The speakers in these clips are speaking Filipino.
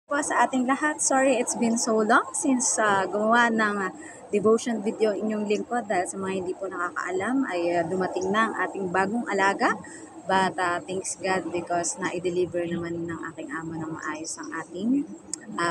Po sa ating lahat. Sorry it's been so long since gumawa ng devotion video inyong lingkod dahil sa mga hindi po nakakaalam ay dumating na ang ating bagong alaga. But thanks God because na-deliver naman ng aking amo ng maayos ang ating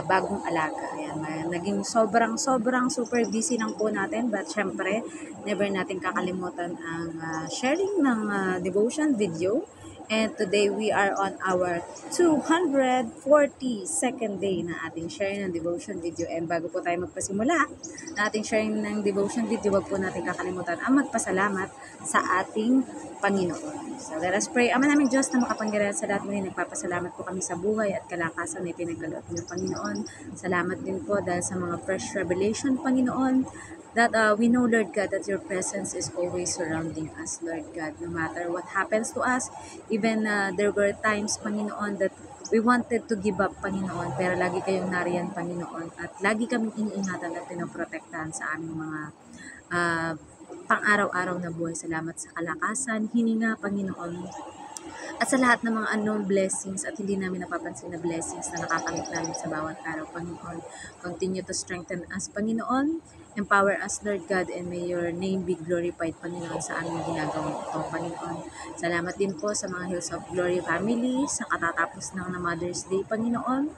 bagong alaga. Ayan, naging sobrang super busy lang po natin but syempre never natin kakalimutan ang sharing ng devotion video. And today we are on our 242nd day na ating sharing ng devotion video. And bago po tayo magpasimula na ating sharing ng devotion video, wag po natin kakalimutan ang magpasalamat sa ating Panginoon. So let us pray. Ama naming Diyos na makapangyarihan sa lahat, muli nagpapasalamat po kami sa buhay at kalakasan na ipinagkaloob niyo, Panginoon. Salamat din po dahil sa mga fresh revelation, Panginoon, that we know, Lord God, that your presence is always surrounding us, Lord God, no matter what happens to us. Even there were times, Panginoon, that we wanted to give up, Panginoon, pero lagi kayong nariyan, Panginoon, at lagi kaming iniingatan at pinoprotektahan sa aming mga pang-araw-araw na buhay. Salamat sa kalakasan, hininga, Panginoon, at sa lahat ng mga unknown blessings at hindi namin napapansin na blessings na nakakamit namin sa bawat araw, Panginoon. Continue to strengthen us, Panginoon. Empower us, Lord God, and may your name be glorified, Panginoon, sa aming ginagawa ito, Panginoon. Salamat din po sa mga Hills of Glory family, sa katatapos ng na Mother's Day, Panginoon,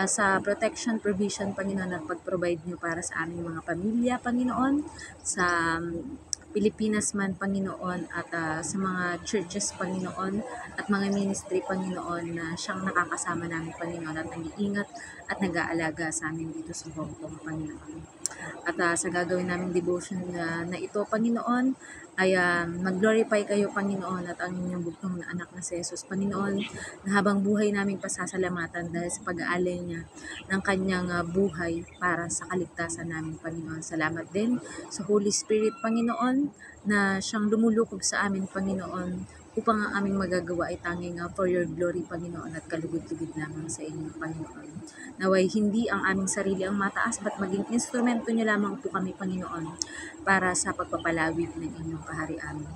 sa protection, provision, Panginoon, at pag-provide niyo para sa aming mga pamilya, Panginoon, sa Pilipinas man, Panginoon, at sa mga churches, Panginoon, at mga ministry, Panginoon, na siyang nakakasama namin, Panginoon, at nag-iingat at nag-aalaga sa amin dito sa Hong Kong, Panginoon. At sa gagawin naming devotion na ito, Panginoon, ay mag-glorify kayo, Panginoon, at ang inyong bugtong na anak na si Jesus, Panginoon, na habang buhay naming pasasalamatan dahil sa pag-aalay niya ng kanyang buhay para sa kaligtasan namin, Panginoon. Salamat din sa Holy Spirit, Panginoon, na siyang lumulukog sa amin, Panginoon, upang ang aming magagawa ay tanging for your glory, Panginoon, at kalugod-lugod lamang sa inyo, Panginoon. Naway hindi ang aming sarili ang mataas, but maging instrumento niyo lamang po kami, Panginoon, para sa pagpapalawig ng inyong kaharian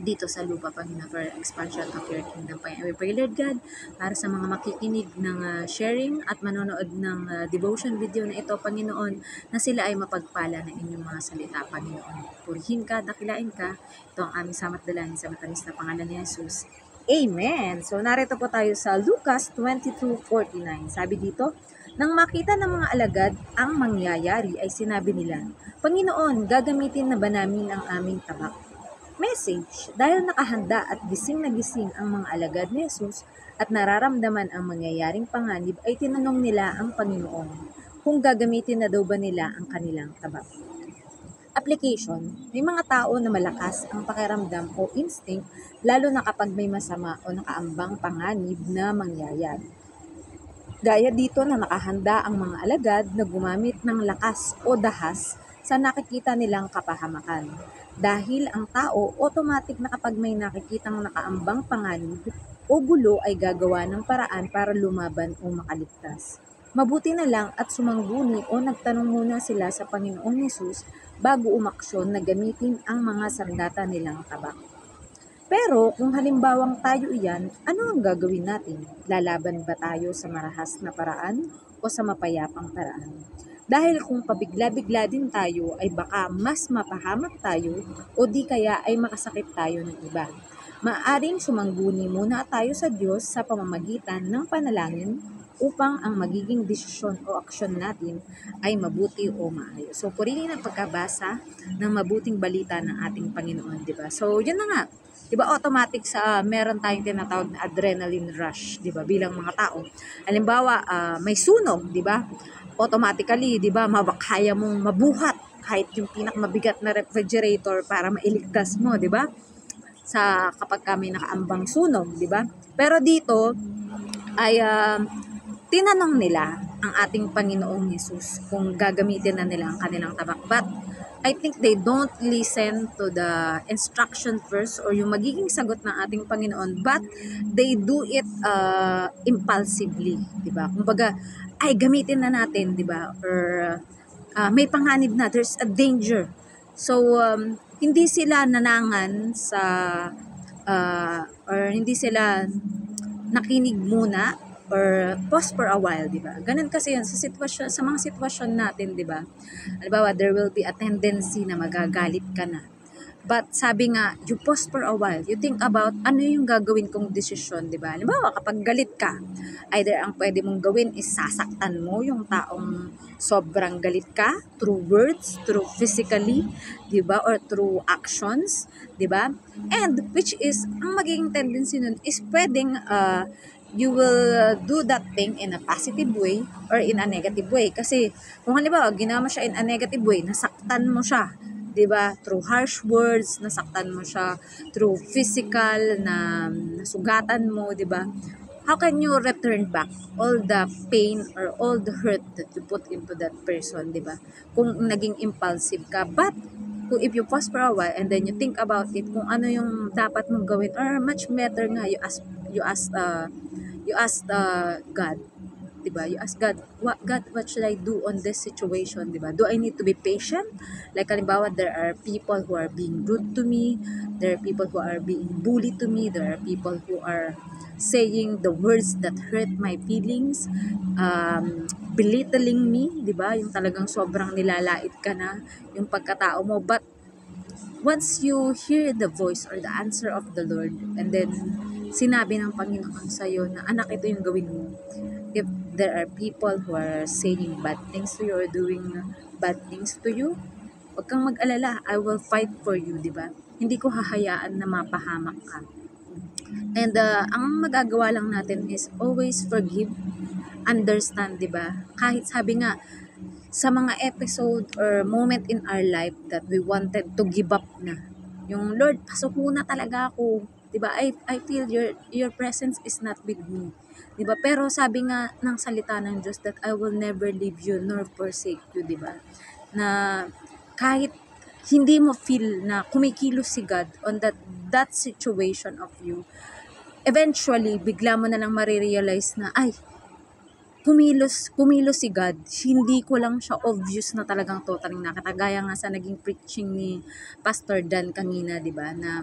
dito sa lupa, Panginoon, for expansion of your kingdom. We pray, Lord God, para sa mga makikinig ng sharing at manonood ng devotion video na ito, Panginoon, na sila ay mapagpala ng inyong mga salita, Panginoon. Purihin ka, dakilain ka. Ito ang aming samat dalangin sa matamis na pangalan ni Jesus. Amen! So, narito po tayo sa Lucas 22:49. Sabi dito, nang makita ng mga alagad ang mangyayari ay sinabi nila, Panginoon, gagamitin na ba namin ang aming tabak? Message, dahil nakahanda at gising na gising ang mga alagad ni Jesus at nararamdaman ang mangyayaring panganib ay tinanong nila ang Panginoon kung gagamitin na daw ba nila ang kanilang tabak. Application, may mga tao na malakas ang pakiramdam o instinct lalo na kapag may masama o nakaambang panganib na mangyayari. Gaya dito na nakahanda ang mga alagad na gumamit ng lakas o dahas sa nakikita nilang kapahamakan. Dahil ang tao, automatic na kapag may nakikitang nakaambang panganib o gulo ay gagawa ng paraan para lumaban o makaligtas. Mabuti na lang at sumangguni o nagtanong muna sila sa Panginoong Hesus bago umaksyon na gamitin ang mga sandata nilang tabak. Pero kung halimbawang tayo iyan, ano ang gagawin natin? Lalaban ba tayo sa marahas na paraan o sa mapayapang paraan? Dahil kung pabigla-bigla din tayo ay baka mas mapahamak tayo o di kaya ay makasakit tayo ng iba. Maaring sumangguni muna tayo sa Diyos sa pamamagitan ng panalangin upang ang magiging desisyon o aksyon natin ay mabuti o maayos. So, purihin ang pagkabasa ng mabuting balita ng ating Panginoon, di ba? So, yun na nga. Di ba automatic sa meron tayong tinatawag na adrenaline rush, di ba? Bilang mga tao. Halimbawa, may sunog, di ba? Automatically, di ba, kaya mong mabuhat kahit yung pinakamabigat na refrigerator para mailigtas mo, di ba? Sa kapag kami nakaambang sunog, di ba? Pero dito ay tinanong nila ang ating Panginoong Hesus kung gagamitin na nila ang kanilang tabak. But I think they don't listen to the instruction first or yung magiging sagot ng ating Panginoon, but they do it impulsively, di ba? Kumbaga, ay gamitin na natin, di ba? Or may panganib na, there's a danger. So, hindi sila nanangan sa or hindi sila nakinig muna or pause for a while, di ba? Ganun kasi yun sa sitwasyon, sa mga sitwasyon natin, di ba? Halimbawa, there will be a tendency na magagalit ka na. But sabi nga, you pause for a while. You think about ano yung gagawin kong desisyon, di ba? Halimbawa, kapag galit ka, either ang pwede mong gawin is sasaktan mo yung taong sobrang galit ka through words, through physically, di ba? Or through actions, di ba? And which is, ang magiging tendency nun is pwedeng you will do that thing in a positive way or in a negative way. Kasi kung halimbawa, ginawa mo siya in a negative way, nasaktan mo siya, 'di ba? Through harsh words, nasaktan mo siya, through physical na nasugatan mo, 'di ba? How can you return back all the pain or all the hurt that you put into that person, 'di ba? Kung naging impulsive ka, but kung if you pause for a while and then you think about it, kung ano yung dapat mong gawin, or much better nga, you ask God, 'di ba? You ask God, what should I do on this situation, 'di ba? Do I need to be patient? Like halimbawa, there are people who are being rude to me, there are people who are being bullied to me, there are people who are saying the words that hurt my feelings, belittling me, 'di ba? Yung talagang sobrang nilalait ka na yung pagkatao mo. But once you hear the voice or the answer of the Lord, and then sinabi ng Panginoon sa'yo na anak, ito yung gawin mo. If there are people who are saying bad things to you or doing bad things to you, huwag kang mag-alala, I will fight for you, di ba? Hindi ko hahayaan na mapahamak ka. And ang magagawa lang natin is always forgive, understand, di ba? Kahit sabi nga, sa mga episode or moment in our life that we wanted to give up na, yung Lord, pasok muna talaga ako, 'di ba? I feel your presence is not with me. 'Di ba? Pero sabi nga ng salita ng Diyos that I will never leave you nor forsake you, 'di ba? Na kahit hindi mo feel na kumikilos si God on that situation of you, eventually bigla mo na lang marirealize na ay, kumilos si God, hindi ko lang siya obvious na talagang totally nakita. Gaya nga sa naging preaching ni Pastor Dan kanina, di ba, na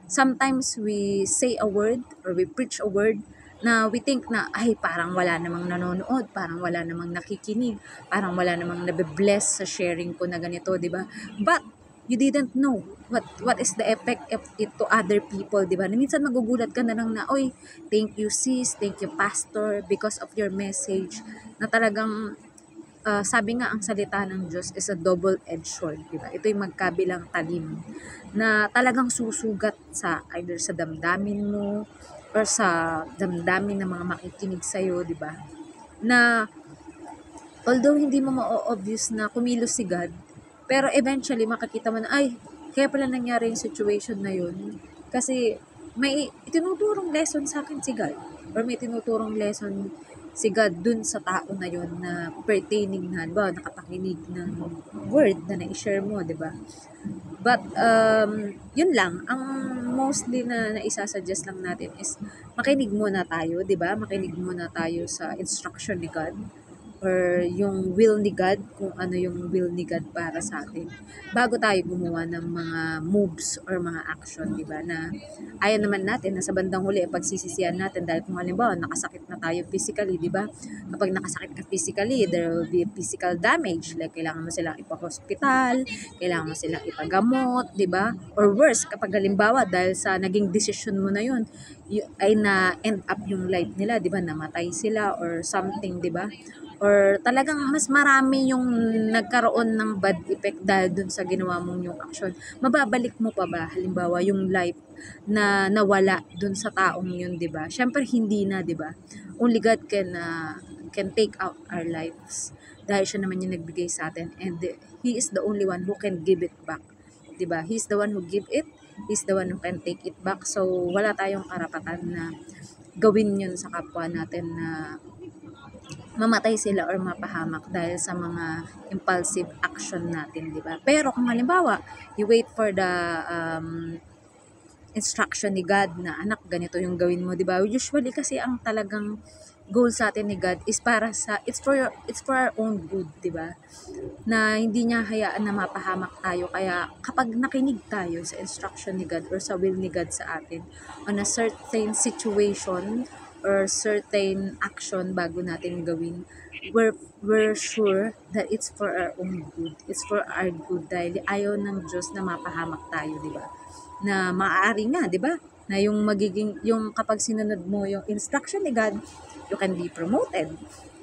sometimes we say a word or we preach a word na we think na, ay, parang wala namang nanonood, parang wala namang nakikinig, parang wala namang nabe-bless sa sharing ko na ganito, di ba? But you didn't know what is the effect of it to other people, di ba? Na minsan magugulat ka na lang na, oy, thank you sis, thank you pastor, because of your message, na talagang sabi nga ang salita ng Diyos is a double-edged sword, di ba? Ito yung magkabilang talim na talagang susugat sa either sa damdamin mo or sa damdamin ng mga makikinig sa'yo, di ba? Na although hindi mo ma-obvious na kumilos si God, pero eventually makikita mo na, ay, kaya pala nangyari yung situation na yun. Kasi may itinuturong lesson sa akin si God. Or may tinuturong lesson si God dun sa tao na yun na pertaining na, ba, nakapakinig ng word na na-share mo, di ba? But, yun lang. Ang mostly na naisasuggest lang natin is makinig muna tayo, di ba? Makinig muna tayo sa instruction ni God or yung will ni God, kung ano yung will ni God para sa atin, bago tayo gumawa ng mga moves or mga action, di ba? Na ayaw naman natin na sa bandang huli pagsisisihan natin dahil kung halimbawa nakasakit na tayo physically, di ba? Kapag nakasakit ka physically, there will be physical damage, like kailangan mo silang ipa-hospital, kailangan mo silang ipagamot, di ba? Or worse, kapag halimbawa dahil sa naging decision mo na yun, ay na end up yung life nila, di ba? Namatay sila or something, di ba? Or talagang mas marami yung nagkaroon ng bad effect dahil dun sa ginawa mong yung action. Mababalik mo pa ba halimbawa yung life na nawala dun sa taong yun, 'di ba? Syempre hindi na, 'di ba? Only God can take out our lives. Dahil siya naman yung nagbigay sa atin, and he is the only one who can give it back. 'Di ba? He's the one who give it. He's the one who can take it back. So wala tayong karapatan na gawin yun sa kapwa natin na mamatay sila or mapahamak dahil sa mga impulsive action natin, di ba? Pero kung halimbawa, you wait for the instruction ni God na anak, ganito yung gawin mo, di ba? Usually kasi ang talagang goal sa atin ni God is para sa it's for our own good, di ba? Na hindi niya hayaan na mapahamak tayo. Kaya kapag nakinig tayo sa instruction ni God or sa will ni God sa atin on a certain situation or certain action bago natin gawin, we're sure that it's for our own good. It's for our good dahil ayaw ng Diyos na mapahamak tayo, di ba? Na maaari nga, di ba? Na yung magiging, yung kapag sinunod mo yung instruction ni God, you can be promoted.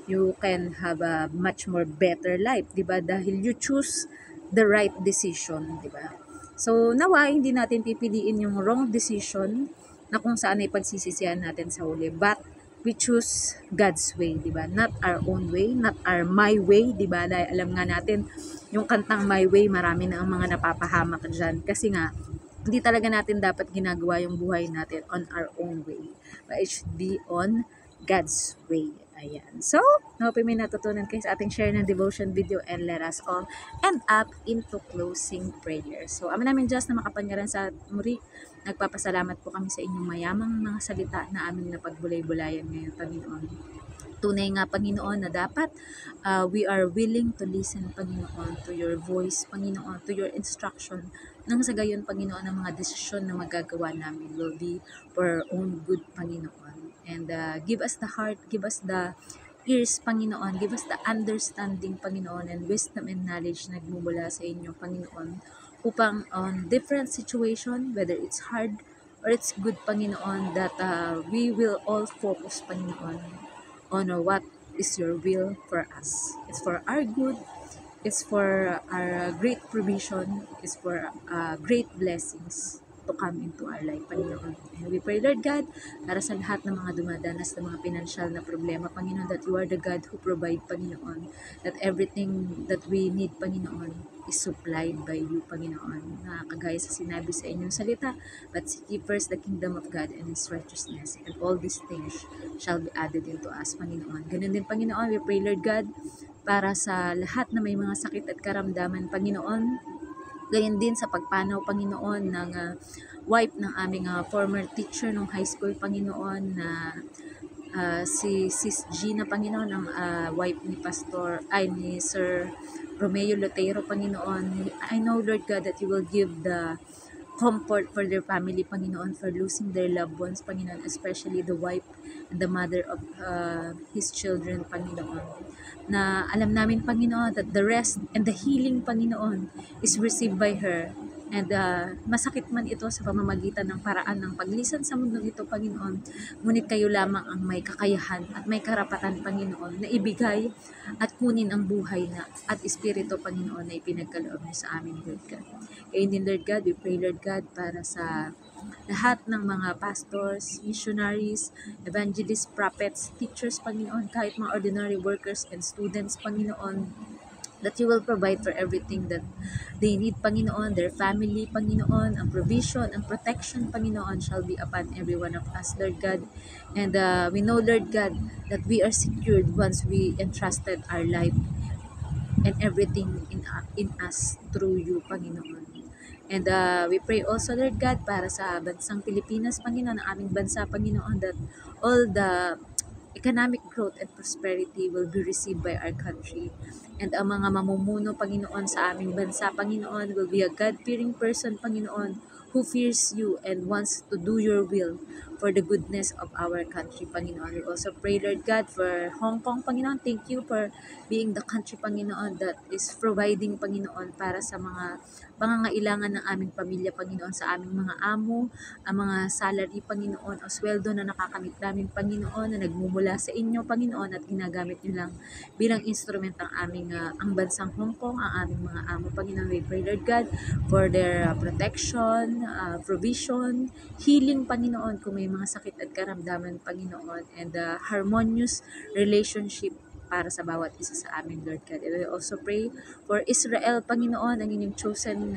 You can have a much more better life, di ba? Dahil you choose the right decision, di ba? So, nawa, hindi natin pipiliin yung wrong decision na kung saan ay pagsisisihan natin sa huli. But, we choose God's way, di ba? Not our own way, not our my way, di ba? Dahil alam nga natin, yung kantang My Way, marami na ang mga napapahamak dyan. Kasi nga, hindi talaga natin dapat ginagawa yung buhay natin on our own way. But it should be on God's way. Ayan. So, hope may natutunan kayo sa ating share ng devotion video and let us all end up into closing prayer. So, Ama namin Diyos na makapangyarihan sa muri, nagpapasalamat po kami sa inyong mayamang mga salita na aming napagbulay-bulayan ngayon, Panginoon. Tunay nga, Panginoon, na dapat we are willing to listen, Panginoon, to your voice, Panginoon, to your instruction. Nang sa gayon, Panginoon, ang mga desisyon na magagawa namin will be for our own good, Panginoon. And give us the heart, give us the ears, Panginoon, give us the understanding, Panginoon, and wisdom and knowledge na nagmumula sa inyo, Panginoon, upang on different situation, whether it's hard or it's good, Panginoon, that we will all focus, Panginoon, on what is your will for us. It's for our good, it's for our great provision, it's for great blessings to come into our life, Panginoon. And we pray, Lord God, para sa lahat ng mga dumadanas ng mga pinansyal na problema, Panginoon, that you are the God who provide, Panginoon, that everything that we need, Panginoon, is supplied by you, Panginoon. Na kagaya sa sinabi sa inyong salita, but seek ye first the kingdom of God and His righteousness, and all these things shall be added into us, Panginoon. Ganun din, Panginoon, we pray, Lord God, para sa lahat na may mga sakit at karamdaman, Panginoon. Ganyan din sa pagpanaw, Panginoon, ng wife ng aming former teacher nung high school, Panginoon, na si Sis Gina, Panginoon, ang wife ni Sir Romeo Lotero, Panginoon. I know, Lord God, that you will give the comfort for their family, Panginoon, for losing their loved ones, Panginoon, especially the wife and the mother of his children, Panginoon. Na alam namin, Panginoon, that the rest and the healing, Panginoon, is received by her. And masakit man ito sa pamamagitan ng paraan ng paglisan sa mundong ito, Panginoon. Ngunit kayo lamang ang may kakayahan at may karapatan, Panginoon, na ibigay at kunin ang buhay na at espiritu, Panginoon, na ipinagkaloob niyo sa amin, Lord God. Kaya din, Lord God, we pray, Lord God, para sa lahat ng mga pastors, missionaries, evangelists, prophets, teachers, Panginoon, kahit mga ordinary workers and students, Panginoon, that you will provide for everything that they need, Panginoon, their family, Panginoon, ang provision, ang protection, Panginoon, shall be upon every one of us, Lord God. And we know, Lord God, that we are secured once we entrusted our life and everything in us through you, Panginoon. And we pray also, Lord God, para sa bansang Pilipinas, Panginoon, ang aming bansa, Panginoon, that all the economic growth and prosperity will be received by our country. And ang mga mamumuno, Panginoon, sa aming bansa, Panginoon, will be a God-fearing person, Panginoon, who fears you and wants to do your will for the goodness of our country, Panginoon. We also pray, Lord God, for Hong Kong, Panginoon. Thank you for being the country, Panginoon, that is providing, Panginoon, para sa mga pangangailangan ng aming pamilya, Panginoon, sa aming mga amo, ang mga salary, Panginoon, o sweldo na nakakamit namin, Panginoon, na nagmumula sa inyo, Panginoon, at ginagamit nyo lang bilang instrument ang aming, ang bansang Hong Kong, ang aming mga amo, Panginoon. We pray, Lord God, for their protection, provision, healing, Panginoon, kung may mga sakit at karamdaman, Panginoon, and harmonious relationship para sa bawat isa sa amin, Lord God. And we also pray for Israel, Panginoon, ang inyong chosen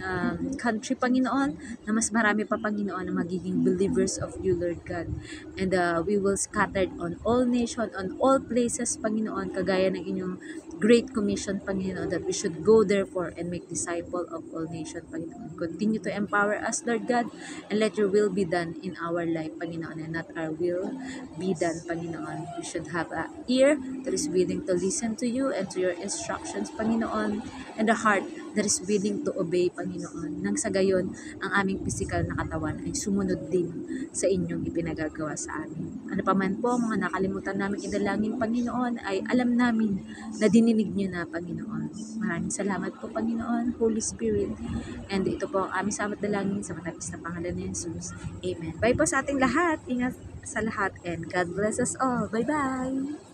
country, Panginoon, na mas marami pa, Panginoon, na magiging believers of you, Lord God. And we will scattered on all nations, on all places, Panginoon, kagaya ng inyong Great Commission, Panginoon, that we should go therefore and make disciple of all nations, Panginoon. Continue to empower us, Lord God, and let your will be done in our life, Panginoon, and not our will be done, Panginoon. We should have an ear that is willing willing to listen to you and to your instructions, Panginoon, and a heart that is willing to obey, Panginoon. Nang sa gayon, ang aming physical na katawan ay sumunod din sa inyong ipinagagawa sa amin. Ano pa man po, mga nakalimutan namin idalangin, Panginoon, ay alam namin na dininig niyo na, Panginoon. Maraming salamat po, Panginoon, Holy Spirit. And ito po ang aming samat dalangin sa matapis na pangalan ni Jesus. Amen. Bye po sa ating lahat. Ingat sa lahat and God bless us all. Bye-bye!